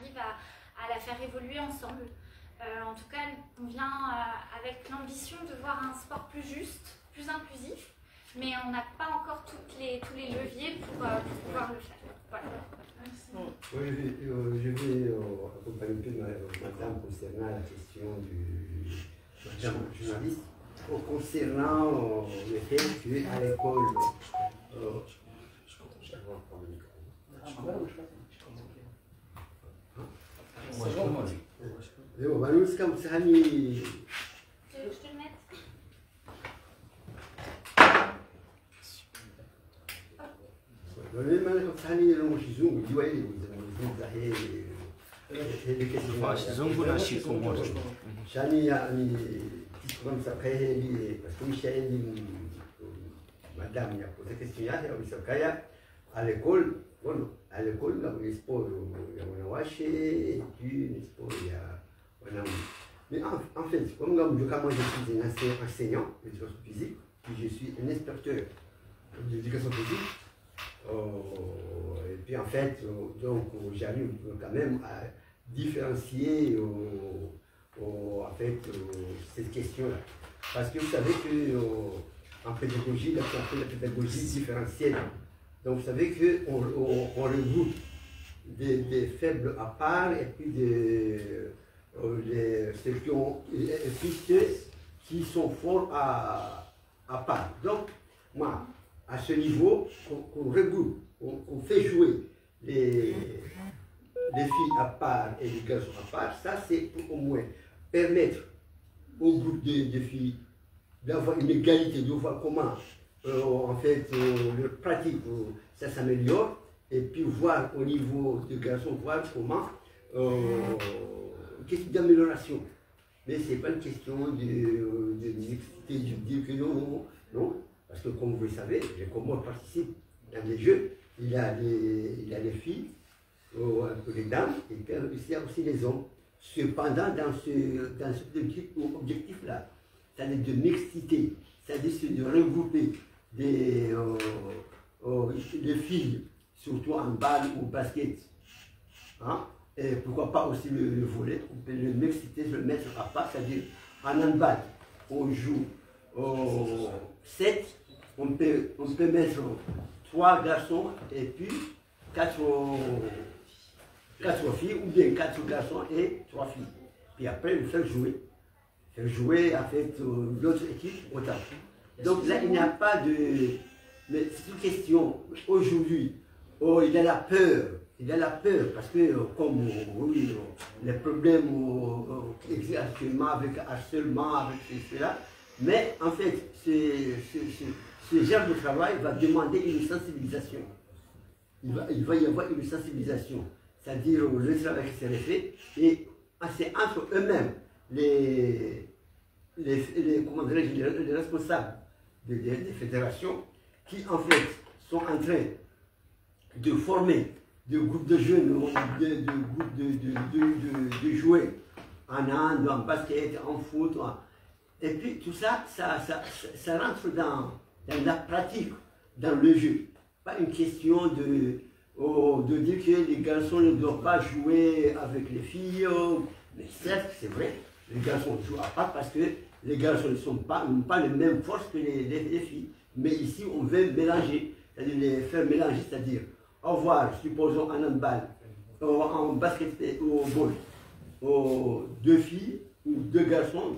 arrive à la faire évoluer ensemble. En tout cas, on vient avec l'ambition de voir un sport plus juste, plus inclusif, mais on n'a pas encore tous les leviers pour pouvoir le faire. Voilà. Merci. Oui, je vais accompagner un peu madame concernant la question du journaliste. Concernant le fait qu'à l'école, madame, il y a posé question, à l'école, bon, à l'école, il y a un sport, il y a un waché, et puis un sport, il y a un... Mais en fait, comme moi je suis un enseignant d'éducation physique, puis je suis un inspecteur d'éducation physique, et puis en fait, donc j'arrive quand même à différencier en fait, cette question-là. Parce que vous savez qu'en pédagogie, là, on fait la pédagogie différentielle. Donc vous savez qu'on regroupe des faibles à part et puis ceux qui sont forts à part. Donc, moi, à ce niveau, on regroupe, on fait jouer les filles à part et les garçons à part, ça c'est pour au moins permettre au groupe de filles d'avoir une égalité, de voir comment en fait leur pratique ça s'améliore, et puis voir au niveau des garçons, voir comment une question d'amélioration. Mais ce n'est pas une question de dire que non, non, parce que comme vous le savez, les Comores participent dans des jeux, il y a les filles, un peu les dames, et puis il y a aussi les hommes. Cependant, dans cet objectif-là, c'est-à-dire de mixité, c'est-à-dire de regrouper des filles, surtout en balle ou basket, hein, et pourquoi pas aussi le volley, on peut le mixiter, le mettre à part, c'est-à-dire en handball, on joue 7, on peut mettre 3 garçons et puis 4 filles, ou bien 4 garçons et 3 filles. Puis après, le faire jouer. Faire jouer avec l'autre équipe, autant. Donc là, il n'y a pas de... Mais c'est une question, aujourd'hui, il y a la peur. Il y a la peur, parce que comme oui, les problèmes qui existent actuellement avec harcèlement, avec cela, mais en fait, ce genre de travail va demander une sensibilisation. Il va y avoir une sensibilisation, c'est-à-dire le travail qui serait fait, et c'est entre eux-mêmes les responsables des fédérations qui en fait sont en train de former des groupes de jeunes, des groupes de jouer en hand, en basket, en foot, et puis tout ça, ça rentre dans la pratique, dans le jeu. Pas une question de dire que les garçons ne doivent pas jouer avec les filles, mais certes, c'est vrai, les garçons jouent à part parce que les garçons n'ont pas les mêmes forces que les filles. Mais ici, on veut mélanger, c'est-à-dire les faire mélanger, c'est-à-dire avoir, supposons, en handball, en basket ou au ball, 2 filles ou 2 garçons,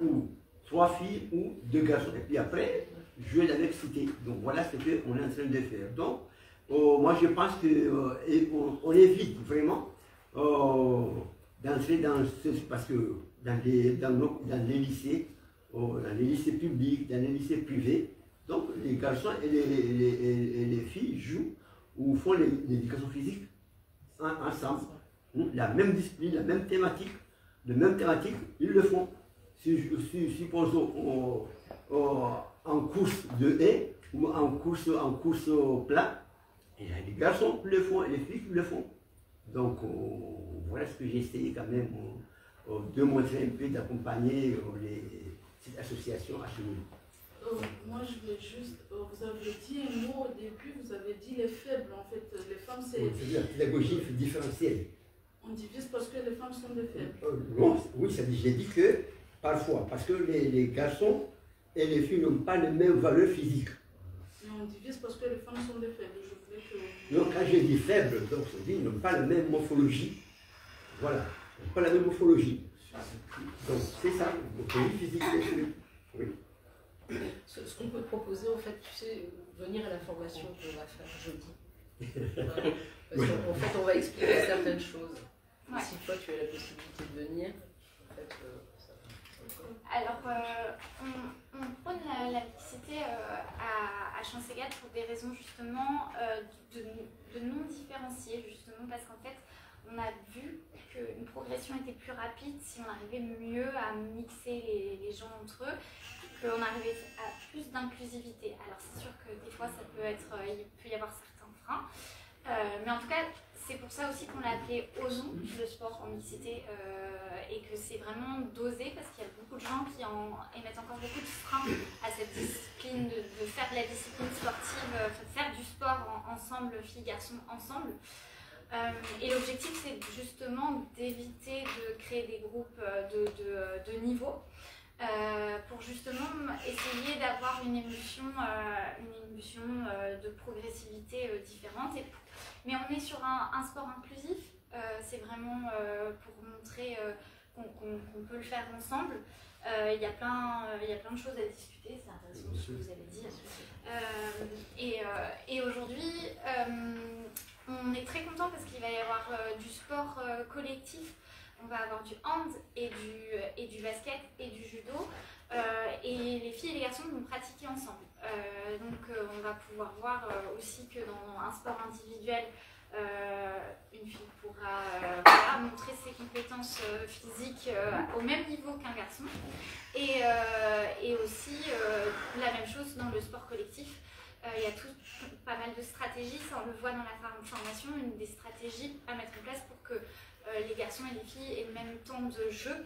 ou 3 filles ou 2 garçons. Et puis après, jouer la mixité. Donc voilà ce qu'on est en train de faire. Donc, moi je pense qu'on évite vraiment d'entrer dans ce... Parce que dans les lycées publics, dans les lycées privés, donc les garçons et les filles jouent ou font l'éducation physique ensemble. La même discipline, la même thématique, ils le font. Supposons en course de haie ou en course plat, et les garçons le font et les filles le font. Donc voilà ce que j'ai essayé quand même de montrer un peu, d'accompagner cette association à ce niveau. Moi je vais juste, vous avez dit un mot au début, vous avez dit les faibles en fait, les femmes c'est... C'est de la pédagogie différentielle. On divise parce que les femmes sont des faibles. Non, oui, j'ai dit que parfois, parce que les garçons et les filles n'ont pas les mêmes valeurs physiques. Et on divise parce que les femmes sont des faibles. Je voulais que... Donc quand j'ai dit faible, donc je dis ils n'ont pas la même morphologie. Voilà, ils n'ont pas la même morphologie. Donc c'est ça, morphologie physique, c'est sûr. Oui. Ce qu'on peut proposer, en fait, tu sais, venir à la formation qu'on va faire jeudi. Voilà. Parce qu'en fait, on va expliquer certaines choses. Ouais. Si toi, tu as la possibilité de venir, en fait, ça Alors, on prône la mixité à Champs-Ségalt pour des raisons justement de non différencier, justement parce qu'en fait, on a vu qu'une progression était plus rapide si on arrivait mieux à mixer les gens entre eux, qu'on arrivait à plus d'inclusivité. Alors c'est sûr que des fois ça peut être, il peut y avoir certains freins, mais en tout cas c'est pour ça aussi qu'on l'a appelé Osons le sport en mixité et que c'est vraiment dosé parce qu'il y a beaucoup de gens qui émettent encore beaucoup de freins à cette discipline de faire de la discipline sportive, faire du sport ensemble, filles-garçons ensemble. Et l'objectif c'est justement d'éviter de créer des groupes de niveau pour justement essayer d'avoir une émulsion de progressivité différente. Mais on est sur un sport inclusif, c'est vraiment pour montrer qu'on peut le faire ensemble. Il y a plein de choses à discuter, c'est intéressant ce que vous avez dit. Et aujourd'hui, on est très content parce qu'il va y avoir du sport collectif. On va avoir du hand et du basket et du judo. Et les filles et les garçons vont pratiquer ensemble. Donc on va pouvoir voir aussi que dans un sport individuel, une fille pourra montrer ses compétences physiques au même niveau qu'un garçon. Et aussi la même chose dans le sport collectif. Il y a pas mal de stratégies, ça on le voit dans la formation, une des stratégies à mettre en place pour que les garçons et les filles aient le même temps de jeu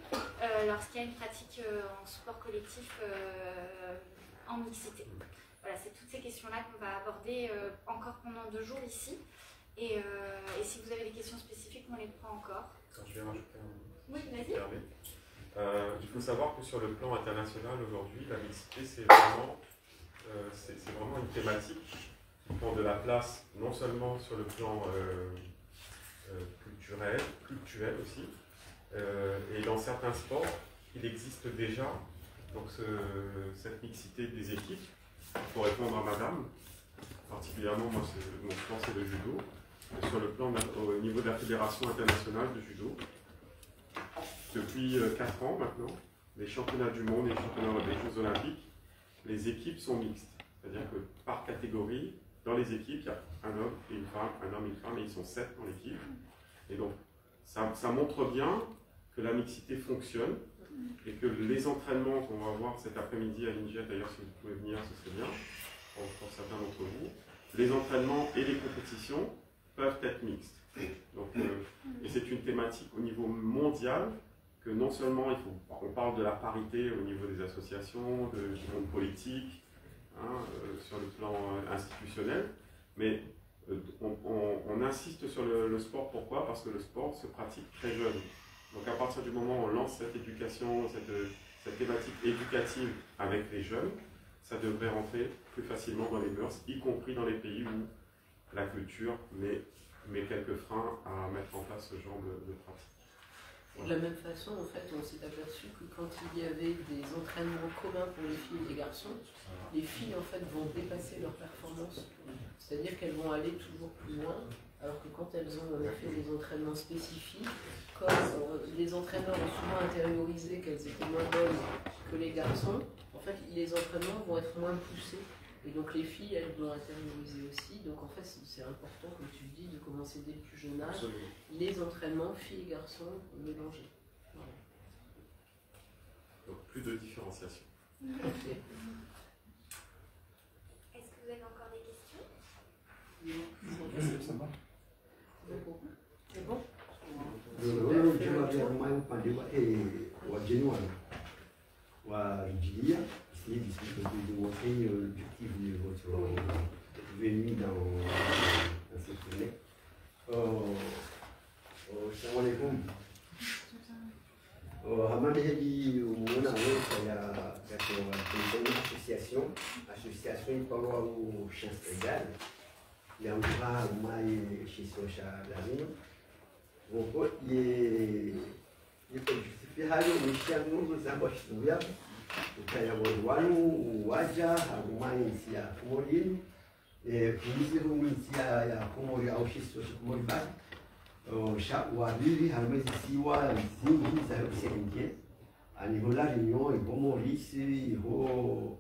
lorsqu'il y a une pratique en sport collectif en mixité. Voilà, c'est toutes ces questions-là qu'on va aborder encore pendant 2 jours ici. Et si vous avez des questions spécifiques, on les prend encore. Je vais rajouter un... Oui, vas-y. Il faut savoir que sur le plan international aujourd'hui, la mixité c'est vraiment une thématique qui prend de la place non seulement sur le plan culturel aussi, et dans certains sports, il existe déjà donc cette mixité des équipes. Pour répondre à madame, particulièrement moi mon sport c'est le judo, et sur le plan au niveau de la Fédération internationale de judo, depuis 4 ans maintenant, les championnats du monde et les championnats des Jeux olympiques, les équipes sont mixtes. C'est-à-dire que par catégorie, dans les équipes, il y a un homme et une femme, et ils sont 7 dans l'équipe. Et donc, ça montre bien que la mixité fonctionne et que les entraînements qu'on va voir cet après-midi à l'INJET, d'ailleurs si vous pouvez venir, ce serait bien, pour certains d'entre vous, les entraînements et les compétitions peuvent être mixtes. Donc, et c'est une thématique au niveau mondial que non seulement on parle de la parité au niveau des associations, du monde politique, sur le plan institutionnel, mais on insiste sur le sport. Pourquoi? Parce que le sport se pratique très jeune. Donc à partir du moment où on lance cette éducation, cette thématique éducative avec les jeunes, ça devrait rentrer plus facilement dans les mœurs, y compris dans les pays où la culture met quelques freins à mettre en place ce genre de pratique. De la même façon, en fait, on s'est aperçu que quand il y avait des entraînements communs pour les filles et les garçons, les filles en fait vont dépasser leur performance. C'est-à-dire qu'elles vont aller toujours plus loin, alors que quand elles ont en effet des entraînements spécifiques, comme les entraîneurs ont souvent intériorisé qu'elles étaient moins bonnes que les garçons, en fait les entraînements vont être moins poussés. Et donc les filles, elles doivent intérioriser aussi. Donc en fait, c'est important, comme tu le dis, de commencer dès le plus jeune âge. Absolument. Les entraînements, filles et garçons, mélangés. Voilà. Donc plus de différenciation. Okay. Est-ce que vous avez encore des questions? C'est bon. C'est bon. De montrer l'objectif de votre venue dans cette journée. Assalamualaikum. Hamadi hadi muna weka ya association iparo au chance legal ya mwa mai shisosha lazima woko ye justifier hayo mishano zamba shituya ukaya wanu waja hamai sia kumolini polisi huminsia ya kumori au shisosha kumori ba wabili hamezi siwa zingi za Occidentale anivo la Réunion ivo Maurice ivo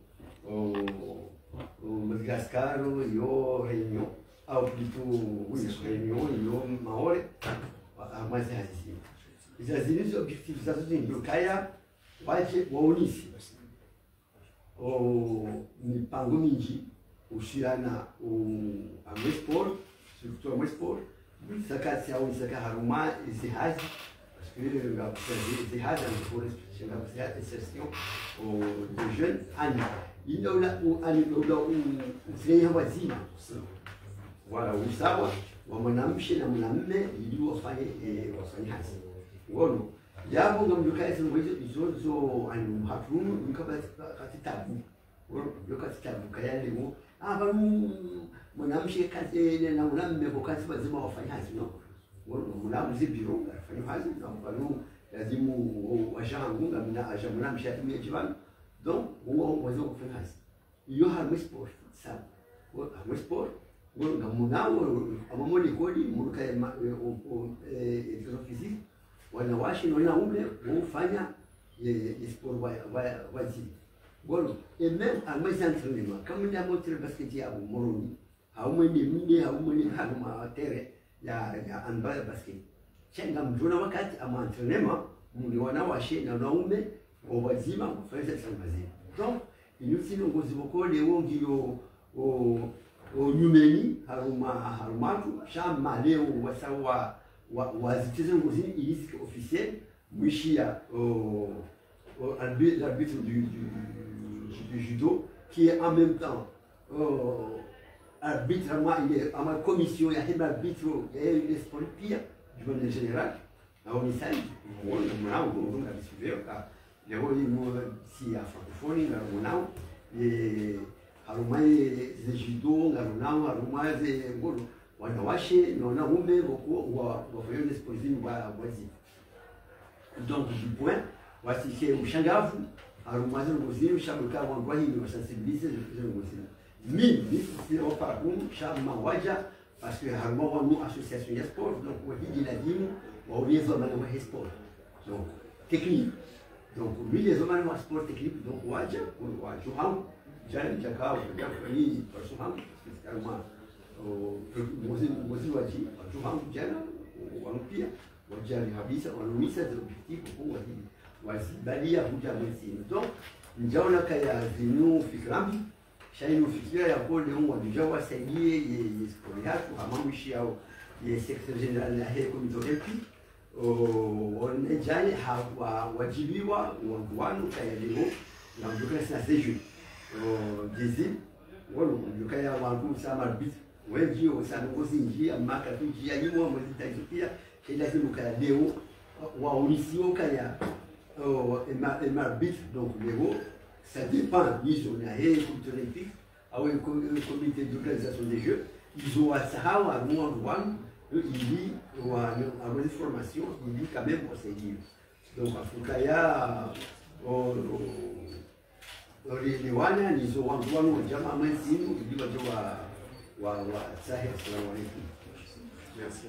Madagascar ivo Réunion au plutôt oui Réunion ivo Maore amazi hazisi izazini objectif zazo zingi kaya waje waonisi mipango mingi ushirana amesport surtout amesport zakati au zakaharuma izihazi parce que izihazi pour la insertion des jeunes ani inola ani zile wazima wala usawa wa mwanamke na mwanamume ili wafanye hazi ngono jambo ngamjuka izo ani mhatumu nikabatabu lokatabu kaya leo abantu mwanamke kazi na mwanamume kwa kazi lazima wafanye hazi no mwanamume zibiro afanye hazi na mbanu lazima wajangu ngamna aja mwanamke atumie jibana donc wao wazo kufanya hazi iyo harmo sport sawa harmo sport ngo ngamunao amamoni kodi muruka physique wanawashi na ume ufanya sport wazi bon et même à mes entraînements comme il y a montré basket ya moroni haumweni mide haumweni hanuma tere ya handball basket chenga mjona wakati ama entraînement mliona washe na naume wazima kufanya sambazi donc inusi ngozi bokole wongiro nyumeni harumatu shama leo wasawa wazitize ngozi ilisi officiel mwishia l'arbitre du judo qui est en même temps arbitre il est à ma commission il y a un arbitre il y a une sportive du monde général à Onisai on a suivi les rôles si à francophonie on et harumai ze judo harumai ze ngolo wanawashe na umbe wa fanya sportive wa wazi donc du point voici c'est au Shangafu harumai ngozi ushabuka wangwa hiyo sensibiliser les ngozi mais si on parle chama waja parce que harumai nous association de sport donc on dit la dîme on vient vraiment à sport donc technique donc lui les hommes en sport technique donc waja on va jouer jana jakao ni personal kama mwezi waji jouer jana wampia wajali kabisa wanaumisa objectif kwa wazidi wazibalia kuja mwezi donc njaona kaya zinu fikrambi shainu fikira ya kole on déjà wasaidie ye sport yako hamamishi yao ye secteur général na he comité olympique on jali hawa wajibiwa wangwanu kaya leo na mjokana na seju dizim walo mjokaya wangu sama bit wengi sana ngozi njia maka njia yimo mzitajikia lazima kaya leo waonisio kaya bit donc leo ça dépend ils ont un comité olympique avec le comité d'organisation des jeux ils ont à Sahara à Mouangouang il dit à la formation il dit quand même procédure donc à Fukaya les wana ni zo wangu jamaa mwenzimu ili wajua wa Sahel. Assalamu alaikum. Merci. Merci.